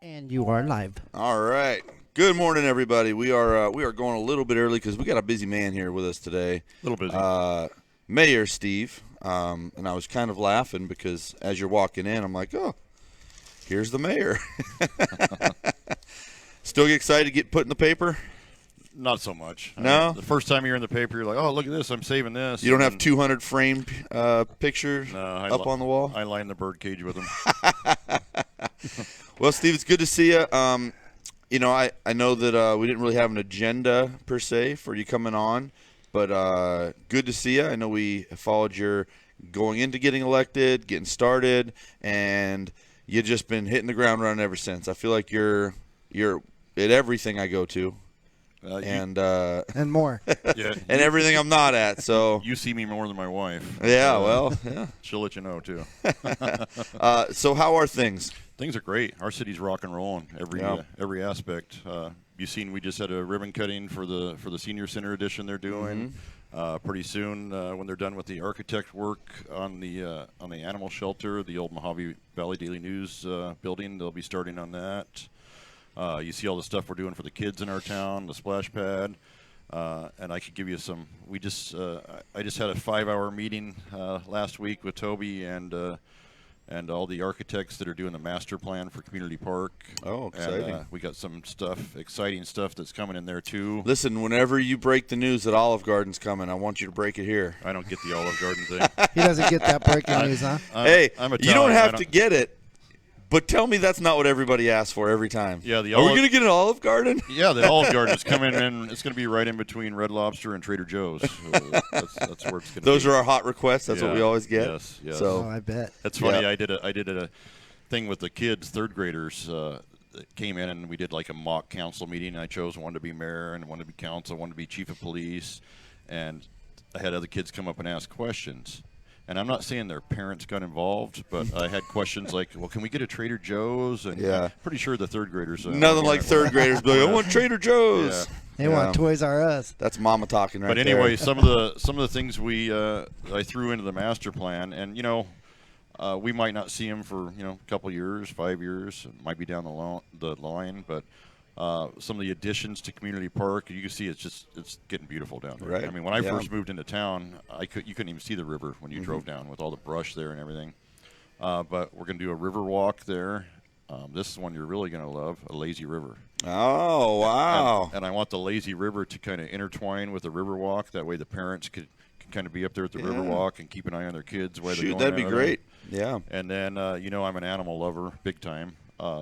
And you are live. All right. Good morning, everybody. We are going a little bit early because we got a busy man here with us today. A little busy. Mayor Steve. And I was kind of laughing because as you're walking in, I'm like, oh, here's the mayor. Still get excited to get put in the paper? Not so much. No? The first time you're in the paper, you're like, oh, look at this. I'm saving this. You don't have 200 framed pictures up on the wall? I line the bird cage with them. Well, Steve, it's good to see you. I know that we didn't really have an agenda per se for you coming on, but good to see you. I know we followed your going into getting elected, getting started, and you've just been hitting the ground running ever since. I feel like you're at everything I go to. And more. Yeah, and everything I'm not at. So you see me more than my wife. Yeah, She'll let you know too. So how are things? Things are great. Our city's rock and rolling every aspect. You've seen we just had a ribbon cutting for the senior center edition they're doing. Pretty soon, when they're done with the architect work on the animal shelter, the old Mojave Valley Daily News building, they'll be starting on that. You see all the stuff we're doing for the kids in our town, the splash pad, and I could give you some. I just had a 5-hour meeting last week with Toby and all the architects that are doing the master plan for Community Park. Oh, exciting! And, we got some exciting stuff that's coming in there too. Listen, whenever you break the news that Olive Garden's coming, I want you to break it here. I don't get the Olive Garden thing. He doesn't get that breaking news, huh? Hey, I'm you don't have to get it. But tell me that's not what everybody asks for every time. Yeah, are we going to get an Olive Garden? Yeah, the Olive Garden is coming in. It's going to be right in between Red Lobster and Trader Joe's. That's where it's going to be. Those are our hot requests. That's what we always get. Yes. So I bet. That's funny. Yeah. I did a thing with the kids, third graders, that came in, and we did like a mock council meeting. And I chose one to be mayor and one to be council, one to be chief of police, and I had other kids come up and ask questions. And I'm not saying their parents got involved, but I had questions like, well, can we get a Trader Joe's? And I'm pretty sure the third graders. Nothing like third graders be like, I want Trader Joe's. Yeah. They want Toys R Us. That's mama talking right there. But anyway, there. some of the things I threw into the master plan, and we might not see them for a couple years, 5 years, it might be down the line, but some of the additions to Community Park, you can see it's getting beautiful down there. Right. I mean, when I first moved into town, you couldn't even see the river when you drove down with all the brush there and everything. But we're going to do a river walk there. This is one you're really going to love, a lazy river. Oh, wow. And I want the lazy river to kind of intertwine with the river walk. That way the parents can kind of be up there at the river walk and keep an eye on their kids while they're going. That'd be great. Yeah. And then, I'm an animal lover, big time.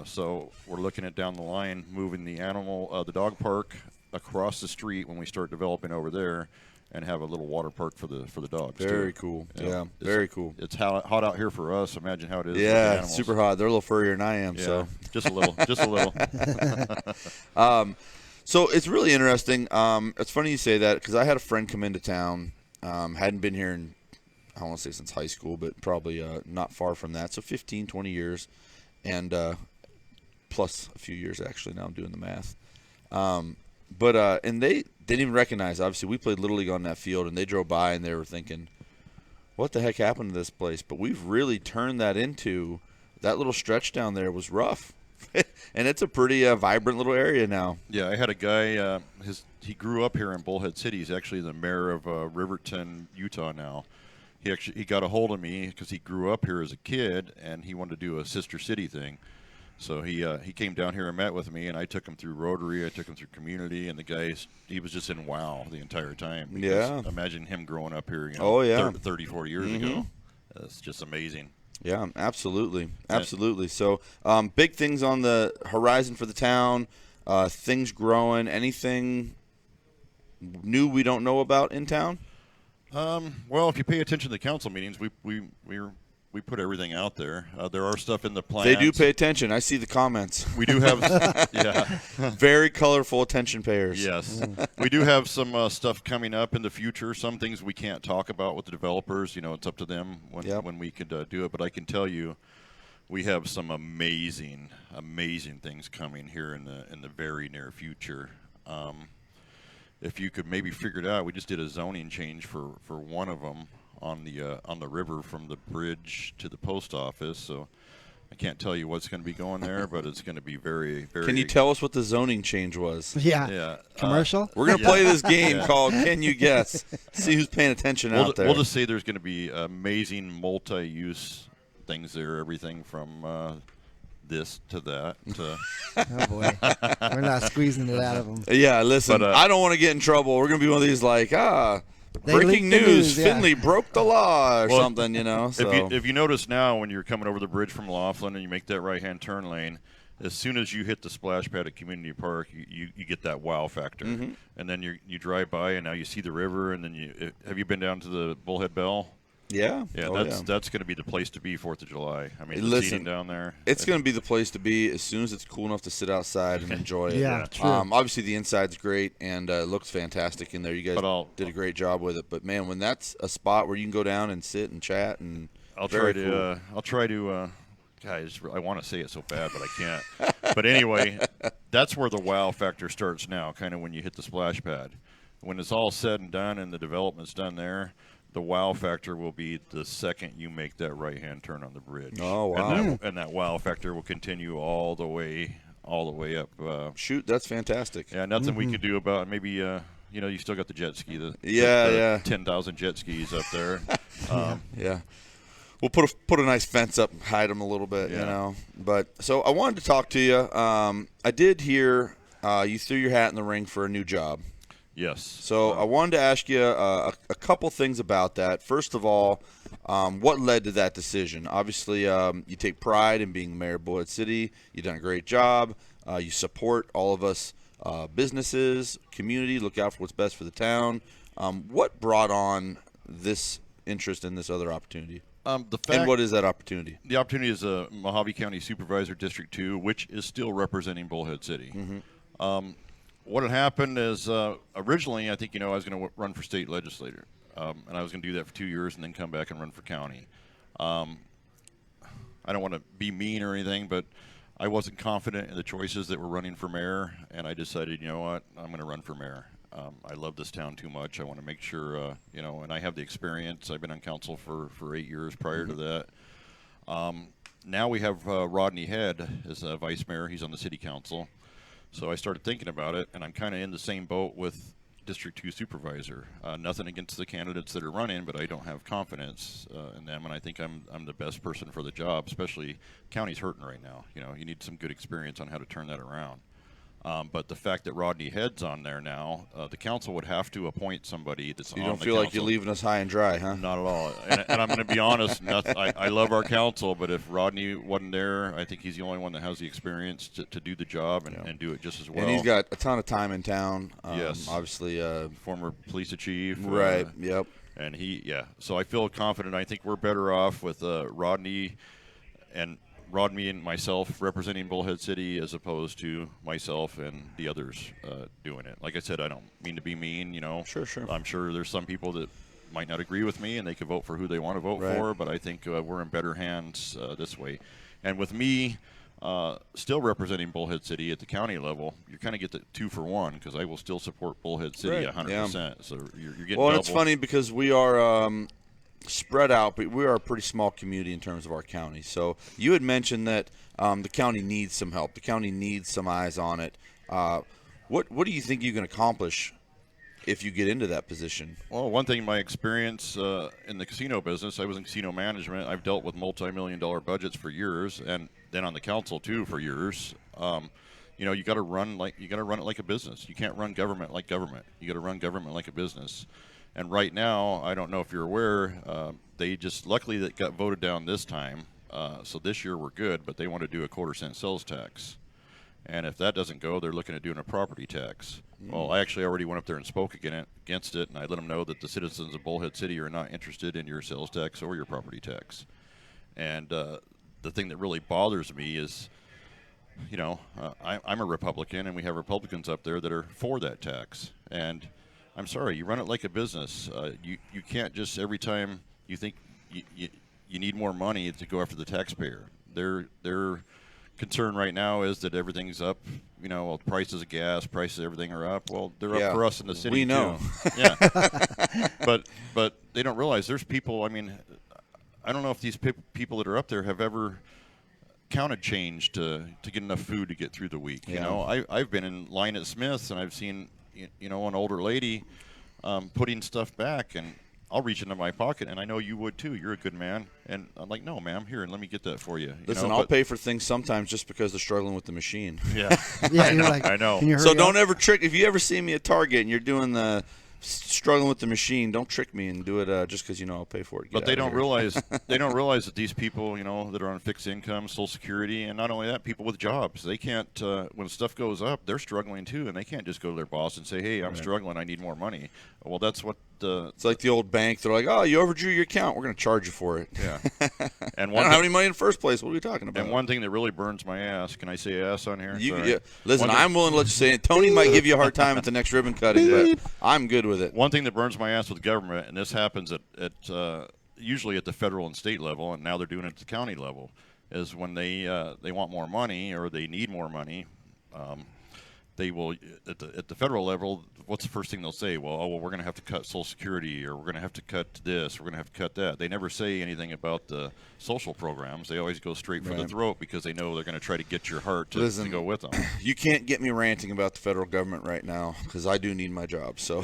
So we're looking at down the line moving the the dog park across the street when we start developing over there, and have a little water park for the dogs. Very cool. Yeah, very cool. It's hot out here for us. Imagine how it is. Yeah, for the animals. super hot. They're a little furrier than I am. Yeah, so just a little. So it's really interesting. It's funny you say that because I had a friend come into town. Hadn't been here in, I don't want to say since high school, but probably not far from that. So 15, 20 years. And plus a few years, actually, now I'm doing the math. And they didn't even recognize, obviously, we played Little League on that field, and they drove by, and they were thinking, what the heck happened to this place? But we've really turned that into, that little stretch down there was rough. And it's a pretty vibrant little area now. Yeah, I had a guy, he grew up here in Bullhead City. He's actually the mayor of Riverton, Utah now. He got a hold of me because he grew up here as a kid, and he wanted to do a sister city thing. So he came down here and met with me, and I took him through Rotary, I took him through community, and the guy, he was just in wow the entire time. Yeah. Imagine him growing up here, 30, 40 years ago. It's just amazing. Yeah, absolutely. Absolutely. So big things on the horizon for the town, things growing, anything new we don't know about in town? Well, if you pay attention to the council meetings, we put everything out there. There are stuff in the plans. They do pay attention. I see the comments. We do have, very colorful attention payers. Yes, we do have some stuff coming up in the future. Some things we can't talk about with the developers. It's up to them when we could do it. But I can tell you, we have some amazing things coming here in the very near future. If you could maybe figure it out, we just did a zoning change for one of them on the river from the bridge to the post office. So I can't tell you what's going to be going there, but it's going to be very, very. Can you tell us what the zoning change was? Yeah. Yeah. Commercial? We're going to play this game called Can You Guess? See who's paying attention out there. We'll just say there's going to be amazing multi-use things there, everything from this to that. To Oh, boy. We're not squeezing it out of them. Yeah, listen, But, I don't want to get in trouble. We're going to be one of these like, They breaking leaked the news, news, yeah. Finley broke the law or Well, something, you know. So. If you notice now when you're coming over the bridge from Laughlin and you make that right-hand turn lane, as soon as you hit the splash pad at Community Park, you get that wow factor. Mm-hmm. And then you drive by and now you see the river, and then have you been down to the Bullhead Bell? Yeah. Yeah, Oh, that's going to be the place to be 4th of July. I mean, the Listen, seating down there. It's going to be the place to be as soon as it's cool enough to sit outside and enjoy it. Yeah, true. Obviously, the inside's great and it looks fantastic in there. You guys But did a great job with it. But, man, when that's a spot where you can go down and sit and chat and I'll very try cool. to. I'll try to. Guys, I want to say it so bad, but I can't. But anyway, that's where the wow factor starts now, kind of when you hit the splash pad. When it's all said and done and the development's done there, the wow factor will be the second you make that right-hand turn on the bridge. Oh, wow. And that wow factor will continue all the way up. Shoot, that's fantastic. Yeah, nothing we could do about maybe. You still got the jet ski. The Yeah. 10,000 jet skis up there. Yeah. We'll put a nice fence up and hide them a little bit, you Yeah. know. But so I wanted to talk to you. I did hear you threw your hat in the ring for a new job. Yes. So I wanted to ask you a couple things about that. First of all, what led to that decision? Obviously, you take pride in being mayor of Bullhead City. You've done a great job. You support all of us businesses, community, look out for what's best for the town. What brought on this interest in this other opportunity? And what is that opportunity? The opportunity is a Mojave County Supervisor District 2, which is still representing Bullhead City. What had happened is originally, I think, I was going to run for state legislator. And I was going to do that for 2 years and then come back and run for county. I don't want to be mean or anything, but I wasn't confident in the choices that were running for mayor. And I decided, you know what, I'm going to run for mayor. I love this town too much. I want to make sure, and I have the experience. I've been on council for 8 years prior to that. Now we have Rodney Head as vice mayor. He's on the city council. So I started thinking about it, and I'm kind of in the same boat with District 2 supervisor. Nothing against the candidates that are running, but I don't have confidence in them, and I think I'm the best person for the job, especially county's hurting right now. You need some good experience on how to turn that around. But the fact that Rodney Head's on there now, the council would have to appoint somebody that's on the council. You don't feel like you're leaving us high and dry, huh? Not at all. And I'm going to be honest, I love our council, but if Rodney wasn't there, I think he's the only one that has the experience to do the job and do it just as well. And he's got a ton of time in town. Yes. Obviously. Former police chief. Right, yep. And so I feel confident. I think we're better off with Rodney and myself representing Bullhead City as opposed to myself and the others doing it. Like I said, I don't mean to be mean, Sure. I'm sure there's some people that might not agree with me and they could vote for who they want to vote Right. for, but I think we're in better hands this way. And with me still representing Bullhead City at the county level, you kind of get the 2-for-1 because I will still support Bullhead City Right. 100%. Yeah. So you're getting Well, and double. it's funny because we are spread out, but we are a pretty small community in terms of our county. So you had mentioned that the county needs some help. The county needs some eyes on it. What do you think you can accomplish if you get into that position? Well, one thing, my experience in the casino business, I was in casino management. I've dealt with multi-million-dollar budgets for years, and then on the council too for years. You got to run it like a business. You can't run government like government. You got to run government like a business. And right now, I don't know if you're aware, they just luckily that got voted down this time. So this year we're good, but they want to do a 1/4-cent sales tax. And if that doesn't go, they're looking at doing a property tax. Well, I actually already went up there and spoke against it, and I let them know that the citizens of Bullhead City are not interested in your sales tax or your property tax. And the thing that really bothers me is, I'm a Republican, and we have Republicans up there that are for that tax. And I'm sorry, you run it like a business. You can't just every time you think you need more money to go after the taxpayer. Their concern right now is that everything's up. Prices of gas, prices of everything are up. Well, they're up for us in the city we know. too. Yeah, but they don't realize there's people. I mean, I don't know if these people that are up there have ever counted change to get enough food to get through the week. You Yeah. know, I've been in line at Smith's and I've seen an older lady putting stuff back, and I'll reach into my pocket, and I know you would too. You're a good man, and I'm like, no, ma'am, here, and let me get that for you. Listen, I'll pay for things sometimes just because they're struggling with the machine. Yeah, Yeah, you're like, I know. "Can you So hurry don't up?" ever trick. If you ever see me at Target and you're doing the struggling with the machine, don't trick me and do it just because I'll pay for it. But they don't realize that these people, that are on fixed income, Social Security, and not only that, people with jobs, they can't. When stuff goes up, they're struggling too, and they can't just go to their boss and say, "Hey, I'm struggling. I need more money." Well, that's what. It's like the old bank. They're like, "Oh, you overdrew your account. We're going to charge you for it." Yeah. And I don't have any money in the first place. What are we talking about? And one thing that really burns my ass. Can I say ass on here? Sorry. Yeah. Listen, I'm willing to let you say it. Tony might give you a hard time at the next ribbon cutting, but I'm good with it. One thing that burns my ass with government, and this happens at usually at the federal and state level, and now they're doing it at the county level, is when they want more money or they need more money. They will at the federal level. What's the first thing they'll say? Well, we're going to have to cut Social Security, or we're going to have to cut this, we're going to have to cut that. They never say anything about the social programs. They always go straight for the throat because they know they're going to try to get your heart to go with them. You can't get me ranting about the federal government right now because I do need my job. So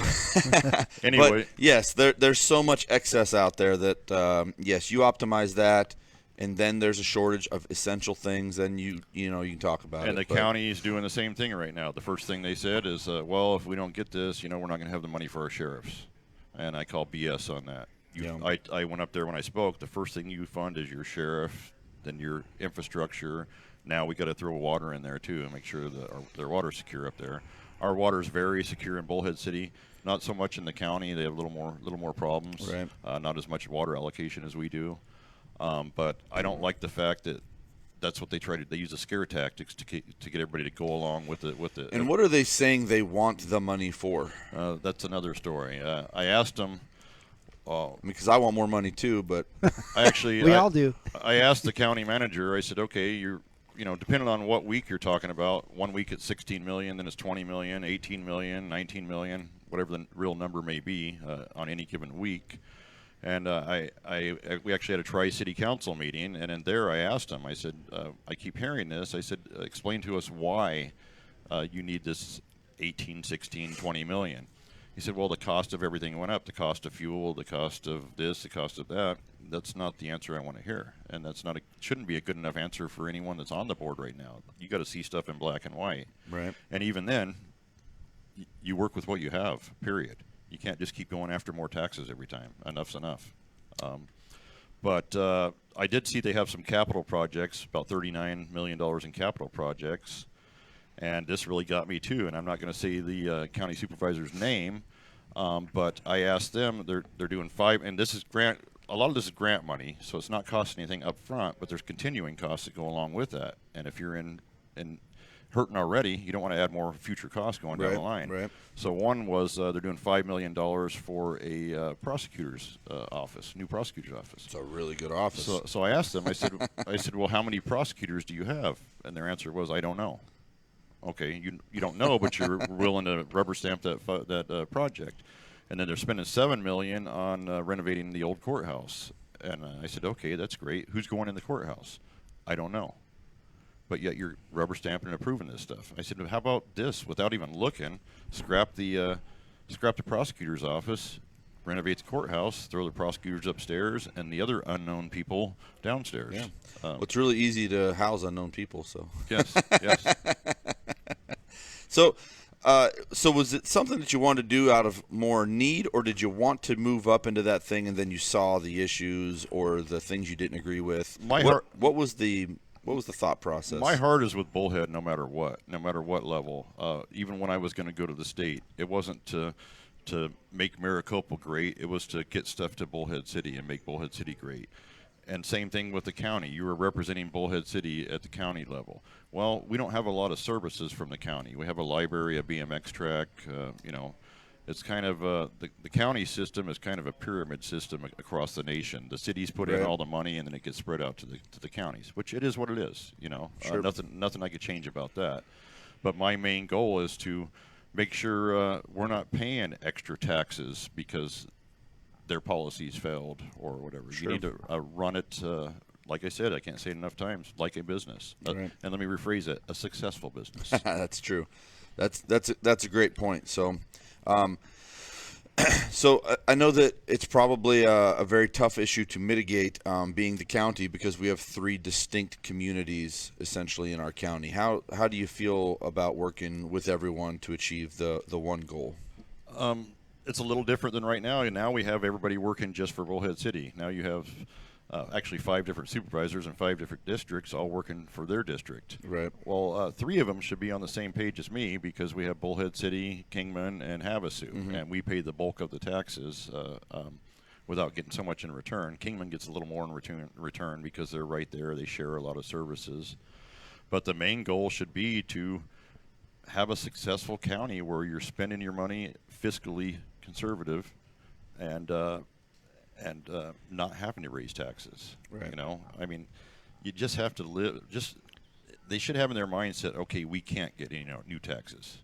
anyway, but yes, there's so much excess out there that yes, you optimize that. And then there's a shortage of essential things, then you can talk about it. And the county is doing the same thing right now. The first thing they said is, well, if we don't get this, we're not going to have the money for our sheriffs. And I call BS on that. I went up there when I spoke. The first thing you fund is your sheriff, then your infrastructure. Now we got to throw water in there too and make sure that their water's secure up there. Our water is very secure in Bullhead City. Not so much in the county. They have a little more problems. Right. Not as much water allocation as we do. But I don't like the fact that that's what they try to. They use the scare tactics to get everybody to go along with it. And what are they saying they want the money for? That's another story. I asked them because I want more money too, but We all do. I asked the county manager. I said, "Okay, depending on what week you're talking about. 1 week it's 16 million, then it's 20 million, 18 million, 19 million, whatever the real number may be on any given week." And we actually had a Tri-City Council meeting, and in there I asked him, I said, I keep hearing this. I said, explain to us why you need this 18, 16, 20 million. He said, well, the cost of everything went up, the cost of fuel, the cost of this, the cost of that. That's not the answer I want to hear, and shouldn't be a good enough answer for anyone that's on the board right now. You got to see stuff in black and white. Right. And even then, you work with what you have, period. You can't just keep going after more taxes every time. Enough's enough. But I did see they have some capital projects, about $39 million in capital projects. And this really got me, too. And I'm not going to say the county supervisor's name, but I asked them, they're doing and this is grant. A lot of this is grant money, so it's not costing anything up front, but there's continuing costs that go along with that. And if you're in hurting already, you don't want to add more future costs going down the line. Right. So one was they're doing $5 million for a prosecutor's office, new prosecutor's office. It's a really good office. So I asked them. I said, well, how many prosecutors do you have? And their answer was, I don't know. Okay, you don't know, but you're willing to rubber stamp that project. And then they're spending $7 million on renovating the old courthouse. And I said, okay, that's great. Who's going in the courthouse? I don't know. But yet you're rubber stamping and approving this stuff. I said, how about this? Without even looking, scrap the prosecutor's office, renovate the courthouse, throw the prosecutors upstairs, and the other unknown people downstairs. Yeah. Well, it's really easy to house unknown people. So yes. So was it something that you wanted to do out of more need, or did you want to move up into that thing and then you saw the issues or the things you didn't agree with? What was the thought process? My heart is with Bullhead no matter what level. Even when I was going to go to the state, it wasn't to make Maricopa great. It was to get stuff to Bullhead City and make Bullhead City great. And same thing with the county. You were representing Bullhead City at the county level. Well, we don't have a lot of services from the county. We have a library, a BMX track. It's kind of the county system is kind of a pyramid system across the nation. The cities put in all the money, and then it gets spread out to the counties, which it is what it is. Sure. Nothing I could change about that. But my main goal is to make sure we're not paying extra taxes because their policies failed or whatever. Sure. You need to run it like I said, I can't say it enough times, like a business. Right. And let me rephrase it, a successful business. That's true. That's a great point. So, so I know that it's probably a very tough issue to mitigate, being the county, because we have 3 distinct communities essentially in our county. How do you feel about working with everyone to achieve the one goal? It's a little different than right now. Now we have everybody working just for Bullhead City. Now you have actually 5 different supervisors in 5 different districts all working for their district. Right. Well, 3 of them should be on the same page as me because we have Bullhead City, Kingman, and Havasu, and we pay the bulk of the taxes without getting so much in return. Kingman gets a little more in return because they're right there. They share a lot of services. But the main goal should be to have a successful county where you're spending your money fiscally conservative and not having to raise taxes. Right. You know, I mean, you just have to live. They should have in their mindset, okay, we can't get any new taxes.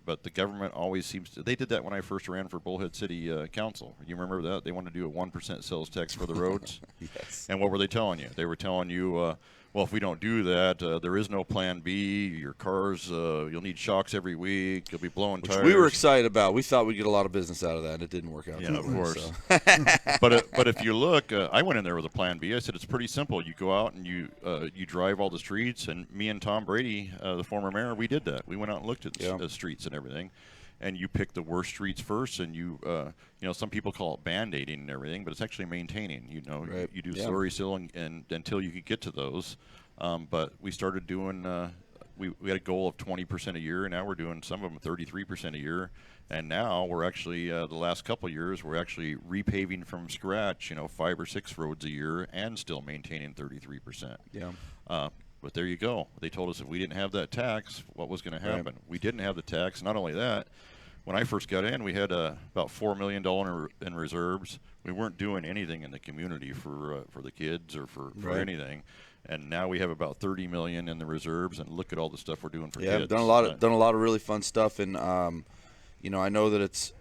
But the government always seems to. They did that when I first ran for Bullhead City Council. You remember that? They wanted to do a 1% sales tax for the roads. Yes. And what were they telling you? They were telling you, well, if we don't do that, there is no plan B. Your cars, you'll need shocks every week. You'll be blowing tires. We were excited about. We thought we'd get a lot of business out of that, and it didn't work out. Yeah, that of way, course. so. But if you look, I went in there with a plan B. I said it's pretty simple. You go out and you drive all the streets, and me and Tom Brady, the former mayor, we did that. We went out and looked at the streets and everything, and you pick the worst streets first, and you some people call it band-aiding and everything, but it's actually maintaining. Right. You do slurry seal and until you can get to those. But we started doing. We had a goal of 20% a year, and now we're doing some of them 33% a year. And now we're actually the last couple of years we're actually repaving from scratch, 5 or 6 roads a year, and still maintaining 33%. Yeah. But there you go. They told us if we didn't have that tax, what was going to happen? Right. We didn't have the tax. Not only that, when I first got in, we had about $4 million in reserves. We weren't doing anything in the community for the kids or for anything. And now we have about $30 million in the reserves, and look at all the stuff we're doing for kids. Yeah, done a lot of really fun stuff, and I know that it's,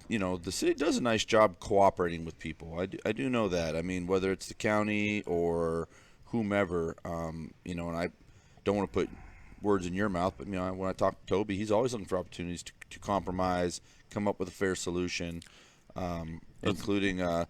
the city does a nice job cooperating with people. I do know that. I mean, whether it's the county or whomever, and I don't want to put words in your mouth, but when I talk to Toby, he's always looking for opportunities to compromise, come up with a fair solution, including. I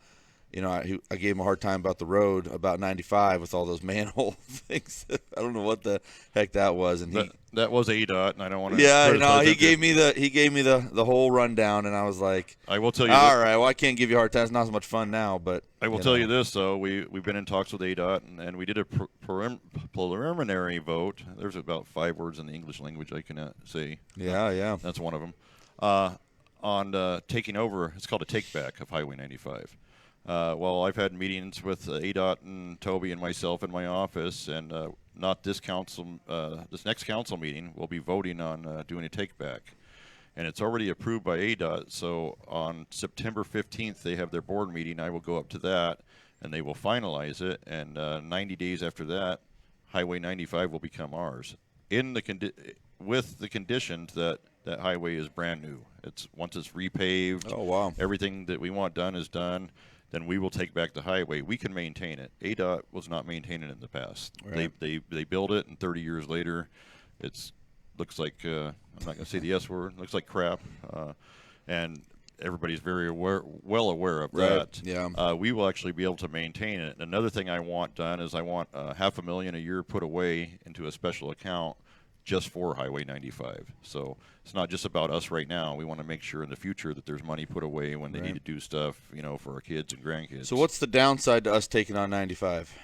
gave him a hard time about the road, about 95, with all those manhole things. I don't know what the heck that was, and that was ADOT, and I don't want to. Yeah, no, he gave me the whole rundown, and I was like, I will tell you. All right, well, I can't give you a hard time. It's not so much fun now, but I will tell you this though. We've been in talks with ADOT, and we did a preliminary vote. There's about 5 words in the English language I cannot say. Yeah. That's one of them. On taking over, it's called a take back of Highway 95. Well, I've had meetings with ADOT and Toby and myself in my office, and not this council. This next council meeting, we'll be voting on doing a take back, and it's already approved by ADOT. So on September 15th, they have their board meeting. I will go up to that, and they will finalize it. And 90 days after that, Highway 95 will become ours. With the conditions that highway is brand new. Once it's repaved. Oh wow! Everything that we want done is done. Then we will take back the highway. We can maintain it. ADOT was not maintaining it in the past. Right. They built it, and 30 years later, looks like I'm not going to say the S word. Looks like crap, and everybody's very well aware of that. Yeah. We will actually be able to maintain it. Another thing I want done is I want $500,000 a year put away into a special account just for Highway 95. So it's not just about us right now. We want to make sure in the future that there's money put away when they need to do stuff, for our kids and grandkids. So what's the downside to us taking on 95?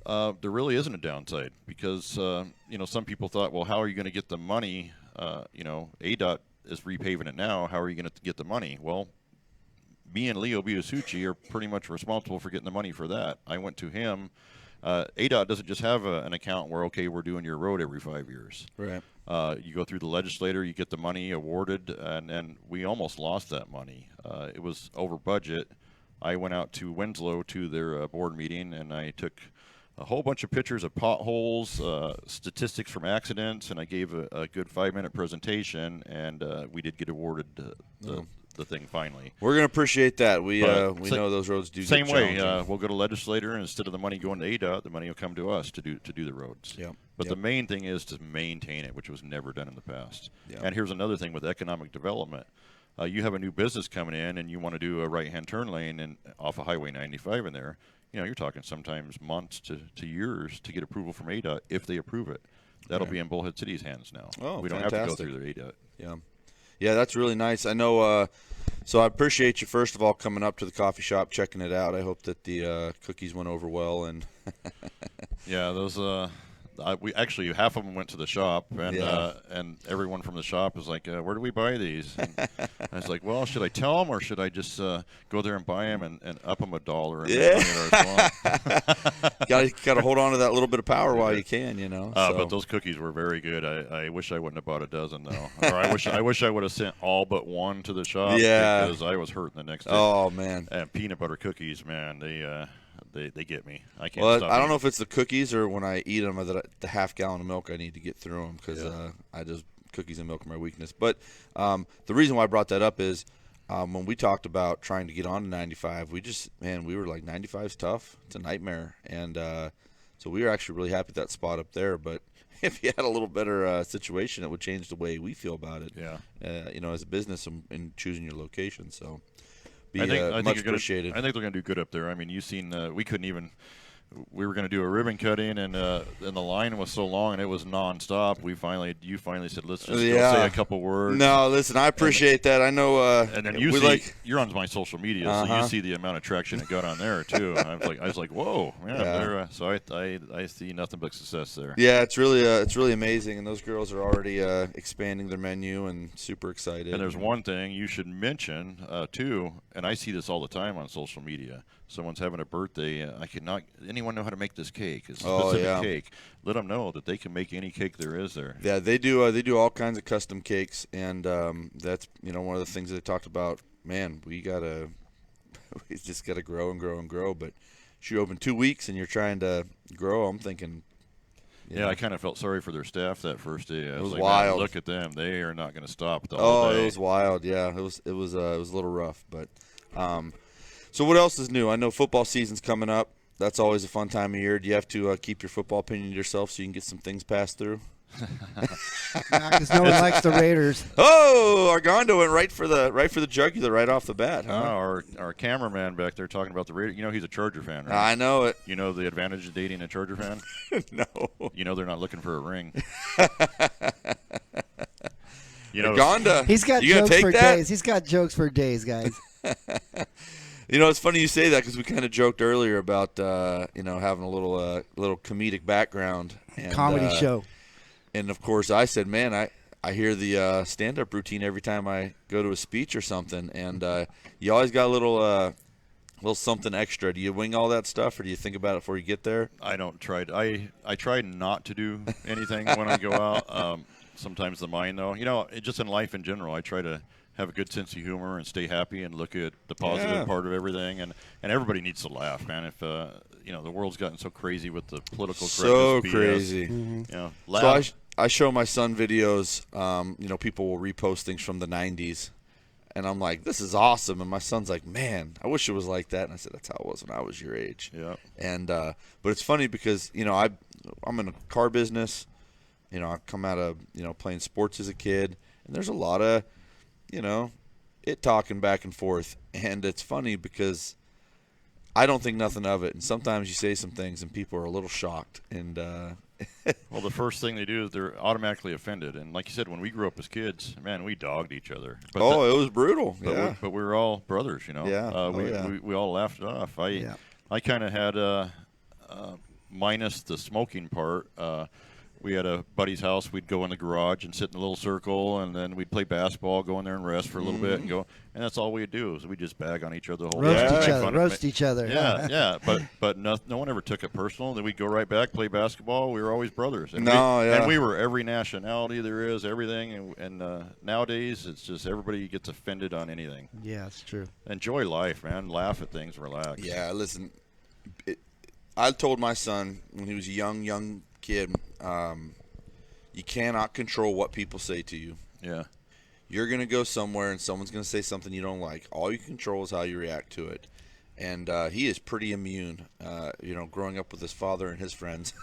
There really isn't a downside because, some people thought, well, how are you going to get the money? ADOT is repaving it now. How are you going to get the money? Well, me and Leo Biasucci are pretty much responsible for getting the money for that. I went to him. ADOT doesn't just have an account where, okay, we're doing your road every 5 years. Right. You go through the legislator, you get the money awarded, and we almost lost that money. It was over budget. I went out to Winslow to their board meeting, and I took a whole bunch of pictures of potholes, statistics from accidents, and I gave a good 5-minute presentation, and we did get awarded the the thing finally. We're going to appreciate that. We know those roads do same get way. challenging. We'll go to legislator, and instead of the money going to ADOT, the money will come to us to do the roads. Yep. But the main thing is to maintain it, which was never done in the past. Yep. And here's another thing with economic development. You have a new business coming in, and you want to do a right-hand turn lane and off of Highway 95 in there. You're talking sometimes months to years to get approval from ADOT if they approve it. That'll be in Bullhead City's hands now. Oh, we don't fantastic. have to go through their ADOT. Yeah. Yeah, that's really nice. I know. So I appreciate you, first of all, coming up to the coffee shop, checking it out. I hope that the cookies went over well. And yeah, those. We actually, half of them went to the shop, and everyone from the shop was like, "Where do we buy these?" And I was like, "Well, should I tell them, or should I just go there and buy them and up them $1 and make money there as well?" Got to hold on to that little bit of power while you can, So. But those cookies were very good. I wish I wouldn't have bought a dozen though, or I wish I would have sent all but one to the shop. Yeah, because I was hurting the next day. Oh man, and peanut butter cookies, man, they get me. I can't. Well, stop I don't eating. know if it's the cookies or when I eat them, the half gallon of milk I need to get through them because cookies and milk are my weakness. But the reason why I brought that up is when we talked about trying to get on to 95, we were like 95's tough. It's a nightmare, and so we were actually really happy with that spot up there. But if you had a little better situation, it would change the way we feel about it. Yeah. As a business in choosing your location. So. I think Much appreciated. I think they're going to do good up there. I mean, you've seen we couldn't even. We were going to do a ribbon cutting, and the line was so long, and it was nonstop. You finally said, "Let's just go say a couple words." No, listen, I appreciate that. I know. And then you're on my social media, so you see the amount of traction it got on there too. I was like, "Whoa, yeah!" So I see nothing but success there. Yeah, it's really amazing, and those girls are already expanding their menu and super excited. And there's one thing you should mention too, and I see this all the time on social media. Someone's having a birthday. I cannot. Anyone know how to make this cake? It's a specific cake. Let them know that they can make any cake there is there. Yeah, they do. They do all kinds of custom cakes, and that's one of the things that they talked about. Man, we just gotta grow and grow and grow. But you open 2 weeks and you're trying to grow. I'm thinking. Yeah, I kind of felt sorry for their staff that first day. I was like, wild. Man, look at them; they are not going to stop the whole day. It was wild. Yeah, it was a little rough, but. So what else is new? I know football season's coming up. That's always a fun time of year. Do you have to keep your football opinion to yourself so you can get some things passed through? Because no one likes the Raiders. Oh, Argando went right for the jugular right off the bat. Huh? Our cameraman back there talking about the Raiders. He's a Charger fan, right? I know it. You know the advantage of dating a Charger fan? No. They're not looking for a ring. Argando, he's got jokes for days. He's got jokes for days, guys. It's funny you say that because we kind of joked earlier about having a little comedic background and comedy show. And of course, I said, man, I hear the stand-up routine every time I go to a speech or something, and you always got a little something extra. Do you wing all that stuff, or do you think about it before you get there? I don't try. I try not to do anything when I go out. Sometimes the mind, though, just in life in general, I try to have a good sense of humor and stay happy and look at the positive part of everything. And everybody needs to laugh, man. If the world's gotten so crazy with the political correctness. So BS, crazy. Mm-hmm. So I show my son videos. People will repost things from the 90s. And I'm like, this is awesome. And my son's like, man, I wish it was like that. And I said, that's how it was when I was your age. Yeah. And but it's funny because, I'm in a car business. I come out of, playing sports as a kid. And there's a lot of, it talking back and forth. And it's funny because I don't think nothing of it. And sometimes you say some things and people are a little shocked. And well, the first thing they do is they're automatically offended. And like you said, when we grew up as kids, man, we dogged each other. But it was brutal. But we were all brothers, Yeah. We all laughed it off. I kind of had minus the smoking part. We had a buddy's house. We'd go in the garage and sit in a little circle, and then we'd play basketball, go in there and rest for a little bit, and go. And that's all we'd do is we'd just bag on each other the whole day. Roast each other. Yeah. But no one ever took it personal. Then we'd go right back, play basketball. We were always brothers. And and we were every nationality there is, everything. And nowadays, it's just everybody gets offended on anything. Yeah, it's true. Enjoy life, man. Laugh at things. Relax. Yeah, listen. I told my son when he was a young kid, you cannot control what people say to you. Yeah. You're going to go somewhere and someone's going to say something you don't like. All you control is how you react to it. And he is pretty immune, growing up with his father and his friends.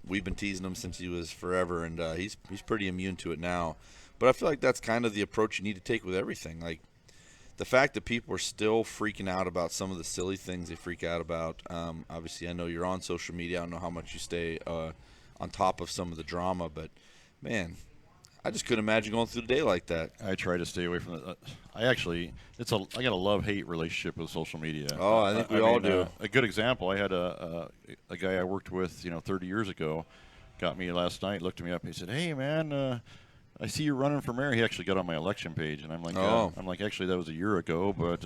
We've been teasing him since he was forever, and he's pretty immune to it now. But I feel like that's kind of the approach you need to take with everything. Like, the fact that people are still freaking out about some of the silly things they freak out about. Obviously, I know you're on social media. I don't know how much you stay on top of some of the drama, but, man, I just couldn't imagine going through the day like that. I try to stay away from it. I got a love-hate relationship with social media. Oh, I think we all do. A good example, I had a guy I worked with, 30 years ago, got me last night, looked me up. He said, "Hey, man, I see you're running for mayor." He actually got on my election page, and I'm like, actually, that was a year ago, but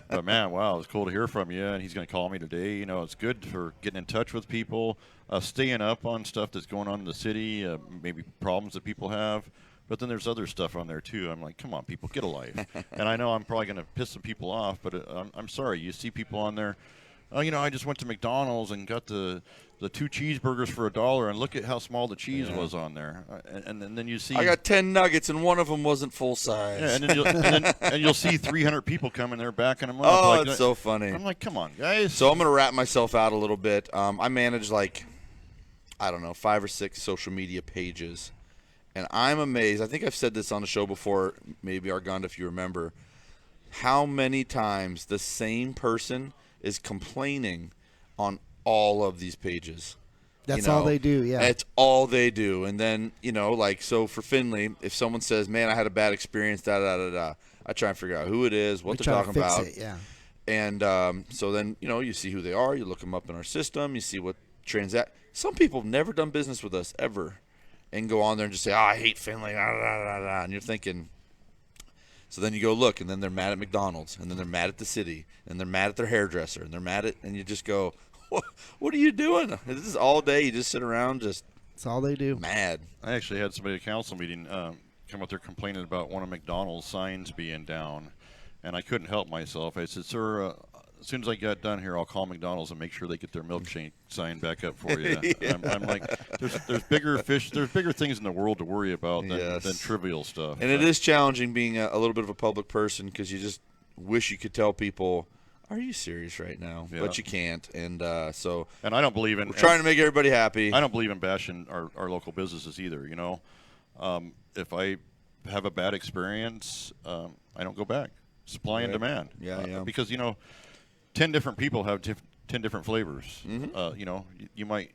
but man, wow, it's cool to hear from you. And he's going to call me today. It's good for getting in touch with people, staying up on stuff that's going on in the city, maybe problems that people have. But then there's other stuff on there too. I'm like, come on, people, get a life. And I know I'm probably going to piss some people off, but I'm sorry. You see people on there. Oh, I just went to McDonald's and got the 2 cheeseburgers for $1, and look at how small the cheese was on there. And then you see, I got 10 nuggets, and one of them wasn't full size. Yeah, and you'll see 300 people coming there backing them up. Oh, like, it's so funny. I'm like, come on, guys. So I'm going to wrap myself out a little bit. I manage 5 or 6 social media pages, and I'm amazed. I think I've said this on the show before, maybe Arganda, if you remember, how many times the same person is complaining on all of these pages. That's all they do, yeah. That's all they do. And then, so for Finley, if someone says, "Man, I had a bad experience, da-da-da-da," I try and figure out who it is, what they're talking about. It, yeah. And so then, you see who they are. You look them up in our system. You see what transact. Some people have never done business with us ever and go on there and just say, "Oh, I hate Finley," da-da-da-da. And you're thinking – so then you go look, and then they're mad at McDonald's, and then they're mad at the city, and they're mad at their hairdresser, and they're mad at – and you just go, what are you doing? This is all day. You just sit around just – That's all they do. Mad. I actually had somebody at a council meeting come up there complaining about one of McDonald's signs being down, and I couldn't help myself. I said, "Sir, as soon as I get done here, I'll call McDonald's and make sure they get their milkshake sign back up for you." Yeah. I'm like, there's bigger fish, there's bigger things in the world to worry about than trivial stuff. And it is challenging being a little bit of a public person because you just wish you could tell people, "Are you serious right now?" Yeah. But you can't. And so and I don't believe in we're trying to make everybody happy. I don't believe in bashing our local businesses either. If I have a bad experience, I don't go back. Supply and demand. Yeah. Because 10 different people have 10 different flavors. Mm-hmm. You might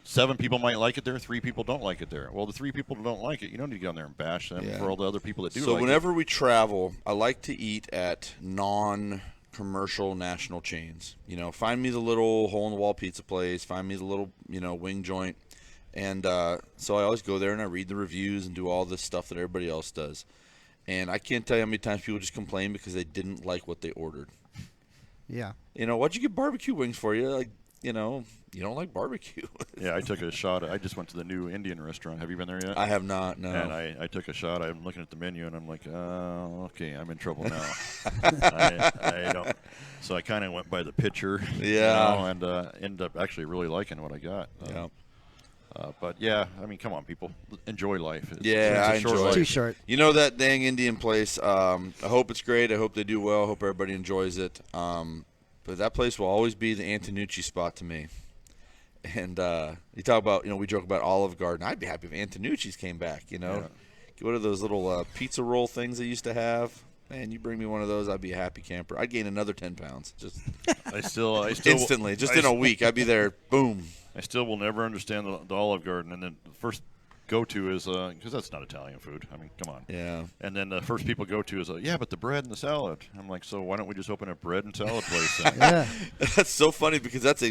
7 people might like it there, 3 people don't like it there. Well, the 3 people who don't like it, you don't need to go in there and bash them for all the other people that do. So like whenever we travel, I like to eat at non-commercial national chains. Find me the little hole-in-the-wall pizza place. Find me the little wing joint. And so I always go there and I read the reviews and do all this stuff that everybody else does. And I can't tell you how many times people just complain because they didn't like what they ordered. Yeah. What'd you get barbecue wings for? You you don't like barbecue. Yeah, I took a shot. I just went to the new Indian restaurant. Have you been there yet? I have not, no. And I took a shot. I'm looking at the menu, and I'm like, okay, I'm in trouble now. I don't. So I kind of went by the picture. Yeah. And ended up actually really liking what I got. Yeah. But, yeah, I mean, come on, people. Enjoy life. I enjoy it. Too short. That dang Indian place, I hope it's great. I hope they do well. I hope everybody enjoys it. But that place will always be the Antonucci spot to me. And you talk about, we joke about Olive Garden. I'd be happy if Antonucci's came back, Yeah. What are those little pizza roll things they used to have? Man, you bring me one of those, I'd be a happy camper. I'd gain another 10 pounds. Just I still instantly, in a week, I'd be there, boom. I still will never understand the Olive Garden. And then the first go-to is, because that's not Italian food. I mean, come on. Yeah. And then the first people go to is, but the bread and the salad. I'm like, so why don't we just open a bread and salad place then? Yeah. That's so funny because that's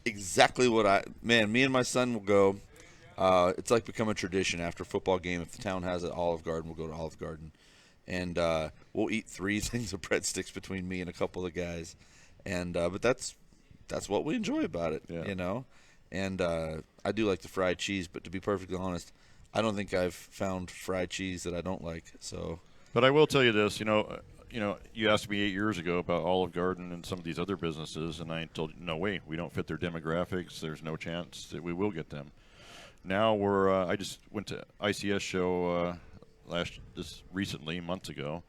exactly what me and my son will go. It's like become a tradition after a football game. If the town has an Olive Garden, we'll go to Olive Garden. And we'll eat 3 things of breadsticks between me and a couple of guys. And but that's what we enjoy about it, And I do like the fried cheese, but to be perfectly honest, I don't think I've found fried cheese that I don't like. So, but I will tell you this, you asked me 8 years ago about Olive Garden and some of these other businesses, and I told you, no way, we don't fit their demographics. There's no chance that we will get them. now we're I just went to ICS show recently, months ago,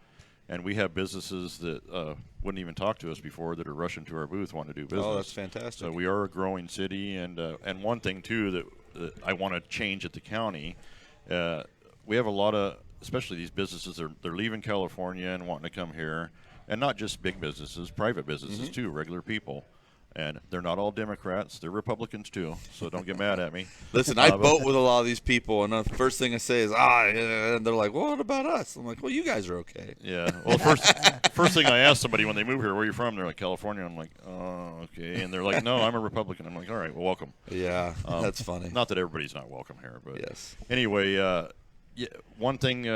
and we have businesses that wouldn't even talk to us before that are rushing to our booth wanting to do business. Oh, that's fantastic. So we are a growing city, and one thing too that I want to change at the county, we have a lot of, especially these businesses, they're leaving California and wanting to come here, and not just big businesses, private businesses too, regular people. And they're not all Democrats; they're Republicans too. So don't get mad at me. Listen, I boat with a lot of these people, and the first thing I say is, yeah, and they're like, well, what about us? I'm like, well, you guys are okay. Yeah. Well, first thing I ask somebody when they move here, where are you from? They're like, California. I'm like, oh, okay. And they're like, no, I'm a Republican. I'm like, all right, well, welcome. Yeah, that's funny. Not that everybody's not welcome here, but yes. Anyway, yeah, one thing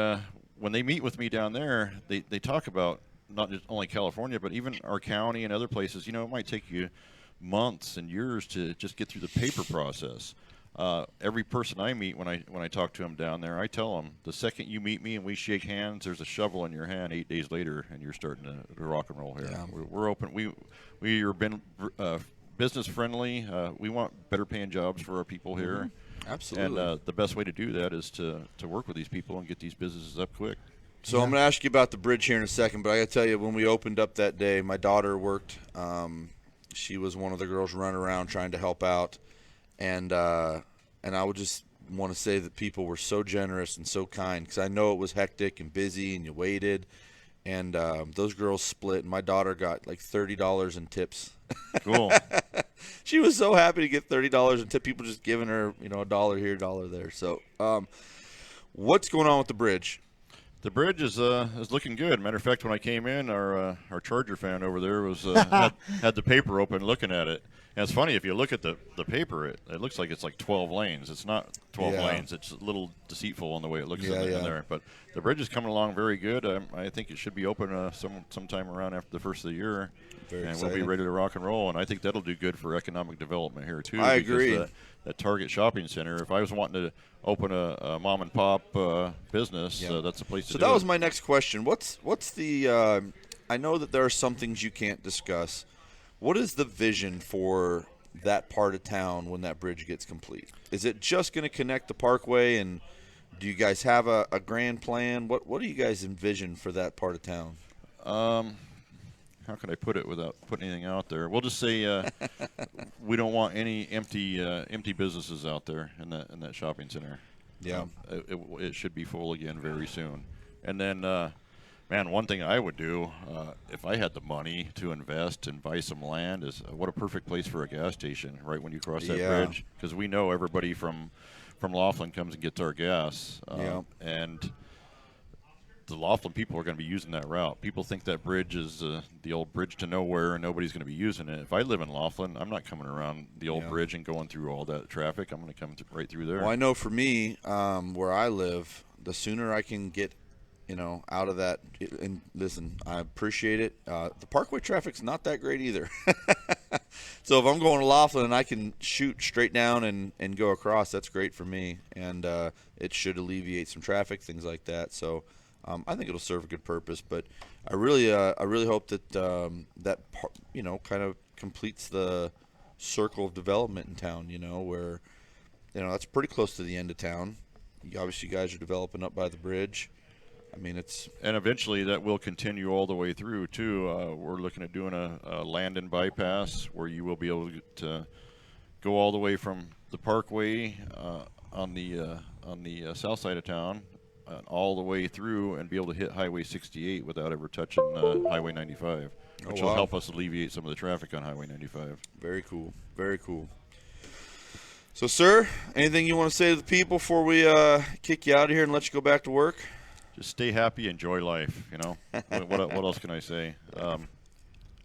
when they meet with me down there, they talk about not just only California, but even our county and other places. You know, it might take you months and years to just get through the paper process. Every person I meet when I talk to them down there, I tell them the second you meet me and we shake hands, there's a shovel in your hand 8 days later, and you're starting to rock and roll here. Yeah. We're open. We are business friendly. We want better paying jobs for our people here. Absolutely. And the best way to do that is to work with these people and get these businesses up quick. So I'm going to ask you about the bridge here in a second, but I got to tell you, when we opened up that day, my daughter worked. She was one of the girls running around trying to help out, and I would just want to say that people were so generous and so kind, because I know it was hectic and busy, and you waited, and those girls split, and my daughter got like $30 in tips. Cool. She was so happy to get $30 in tip. People just giving her, a dollar here, $1 there. So, what's going on with the bridge? The bridge is looking good. Matter of fact, when I came in, our Charger fan over there was had the paper open looking at it. And it's funny, if you look at the paper, it looks like it's like 12 lanes. It's not 12 lanes. It's a little deceitful in the way it looks in there. But the bridge is coming along very good. I think it should be open sometime around after the first of the year. Very and exciting. We'll be ready to rock and roll. And I think that'll do good for economic development here, too. I agree. That Target shopping center, if I was wanting to open a mom and pop business, that's a place to do it. So that was my next question. What's the I know that there are some things you can't discuss. What is the vision for that part of town when that bridge gets complete? Is it just going to connect the Parkway, and do you guys have a grand plan? What do you guys envision for that part of town? How can I put it without putting anything out there? We'll just say we don't want any empty businesses out there in that shopping center. Yeah, it should be full again very soon. And then, man, one thing I would do if I had the money to invest and buy some land is what a perfect place for a gas station right when you cross that bridge, because we know everybody from Laughlin comes and gets our gas. And the Laughlin people are going to be using that route. People think that bridge is the old bridge to nowhere and nobody's going to be using it. If I live in Laughlin, I'm not coming around the old bridge and going through all that traffic. I'm going to come right through there. Well, I know for me, where I live, the sooner I can get out of that, and listen, I appreciate it. The Parkway traffic's not that great either. So if I'm going to Laughlin and I can shoot straight down and go across, that's great for me. And it should alleviate some traffic, things like that. So I think it'll serve a good purpose. But I really hope that that kind of completes the circle of development in town. Where that's pretty close to the end of town. Obviously, you guys are developing up by the bridge. I mean, and eventually that will continue all the way through too. We're looking at doing a Landon bypass where you will be able to go all the way from the Parkway on the south side of town, all the way through, and be able to hit Highway 68 without ever touching Highway 95, which will help us alleviate some of the traffic on Highway 95. Very cool. Very cool. So, sir, anything you want to say to the people before we kick you out of here and let you go back to work? Just stay happy, enjoy life. What else can I say?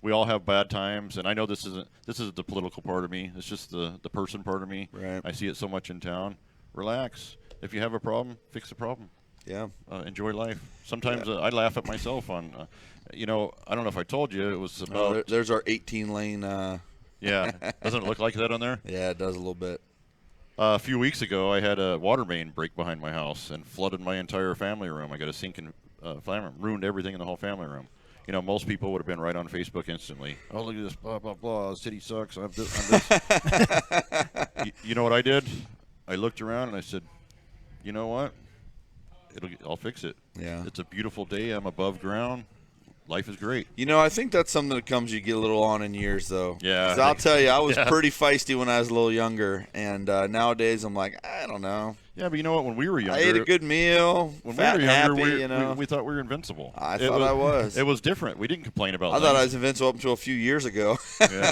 We all have bad times, and I know this isn't the political part of me. It's just the person part of me. Right. I see it so much in town. Relax. If you have a problem, fix the problem. Yeah. Enjoy life. Sometimes I laugh at myself on. I don't know if I told you it was about. There's our 18-lane. Yeah. Doesn't it look like that on there? Yeah, it does a little bit. A few weeks ago, I had a water main break behind my house and flooded my entire family room. I got a sinking family room, ruined everything in the whole family room. Most people would have been right on Facebook instantly. Oh, look at this, blah, blah, blah, the city sucks, I'm this. You know what I did? I looked around and I said, you know what? I'll fix it. Yeah. It's a beautiful day. I'm above ground. Life is great. You know, I think that's something that comes you get a little on in years, though. Yeah. 'Cause I'll tell you, I was pretty feisty when I was a little younger, and nowadays I'm like, I don't know. Yeah, but you know what? When we were younger, I ate a good meal, when fat we were and younger, happy, we, you know. we thought we were invincible. I thought I was. It was different. We didn't complain about I things. thought I was invincible up until a few years ago. Yeah.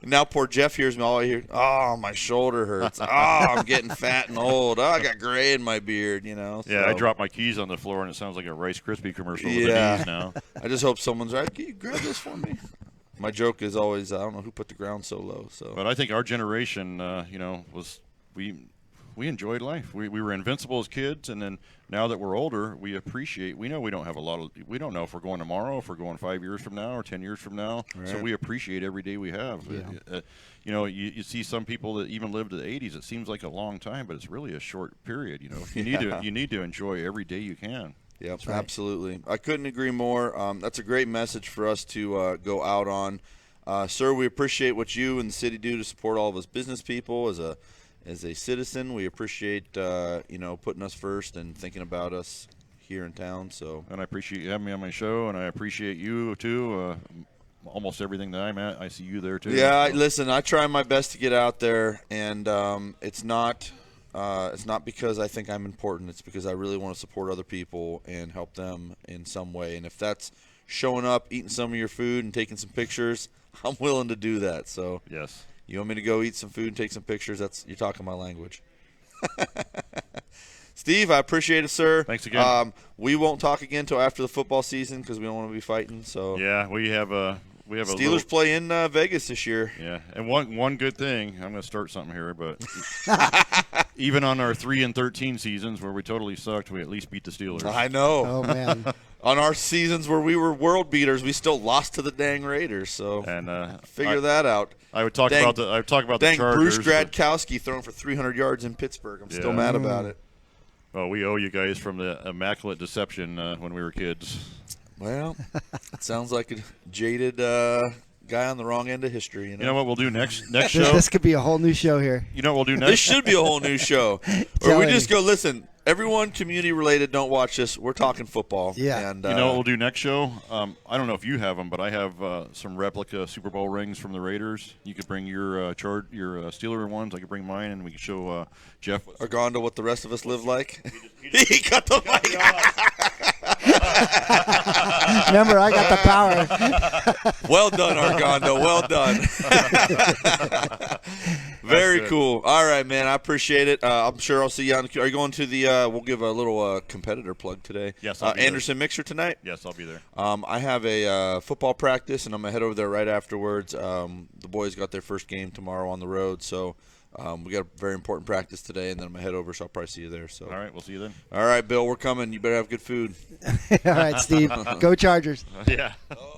Now poor Jeff hears me all I hear, oh, my shoulder hurts. Oh, I'm getting fat and old. Oh, I got gray in my beard, you know. Yeah, so. I dropped my keys on the floor, and it sounds like a Rice Krispie commercial with Yeah. the knees now. I just hope someone's right. Can you grab this for me? My joke is always, I don't know who put the ground so low. So, But I think our generation, we enjoyed life. We were invincible as kids, and then now that we're older, we know we don't have we don't know if we're going tomorrow, if we're going 5 years from now or 10 years from now. Right. So we appreciate every day we have. Yeah. You see some people that even lived to the 80s. It seems like a long time, but it's really a short period. You know, you need to enjoy every day you can. Yep, right. absolutely. I couldn't agree more. That's a great message for us to go out on. Sir, we appreciate what you and the city do to support all of us business people. As a citizen, we appreciate putting us first and thinking about us here in town. So, And I appreciate you having me on my show, and I appreciate you too. Almost everything that I'm at, I see you there too. yeah, So. listen, I try my best to get out there, and it's not because I think I'm important. It's because I really want to support other people and help them in some way. And if that's showing up, eating some of your food, and taking some pictures, I'm willing to do that. So, Yes. you want me to go eat some food and take some pictures? You're talking my language. Steve, I appreciate it, sir. Thanks again. We won't talk again until after the football season because we don't want to be fighting. So Yeah, we have a Steelers play in Vegas this year. Yeah, and one good thing, I'm going to start something here, but even on our 3-13 seasons where we totally sucked, we at least beat the Steelers. I know. Oh man. On our seasons where we were world beaters, we still lost to the dang Raiders. So And figure that out. I would talk Dang- about the Dang, Chargers. Bruce Gradkowski throwing for 300 yards in Pittsburgh. I'm still Yeah. mad about it. Well, we owe you guys from the immaculate deception when we were kids. Well, it sounds like a jaded guy on the wrong end of history. You know, You know what we'll do next show? This could be a whole new show here. You know what we'll do This next? should be a whole new show. Or Tell we me. just go, listen, everyone community related, don't watch this. We're talking football. Yeah. And, You know what we'll do next show? I don't know if you have them, but I have some replica Super Bowl rings from the Raiders. You could bring your Steeler ones. I could bring mine, and we could show Jeff. Argando, what the rest of us live like. He cut the mic. Remember, I got the power. Well done, Argando. Well done. Very cool. All right, man. I appreciate it. I'm sure I'll see you on. Are you going to the? We'll give a little competitor plug today. Yes, I'll be there. Anderson Mixer tonight. Yes, I'll be there. I have a football practice, and I'm gonna head over there right afterwards. The boys got their first game tomorrow on the road, so we got a very important practice today, and then I'm gonna head over. So I'll probably see you there. So All right, we'll see you then. all right, Bill, we're coming. You better have good food. All right, Steve. Go Chargers. Yeah. Oh.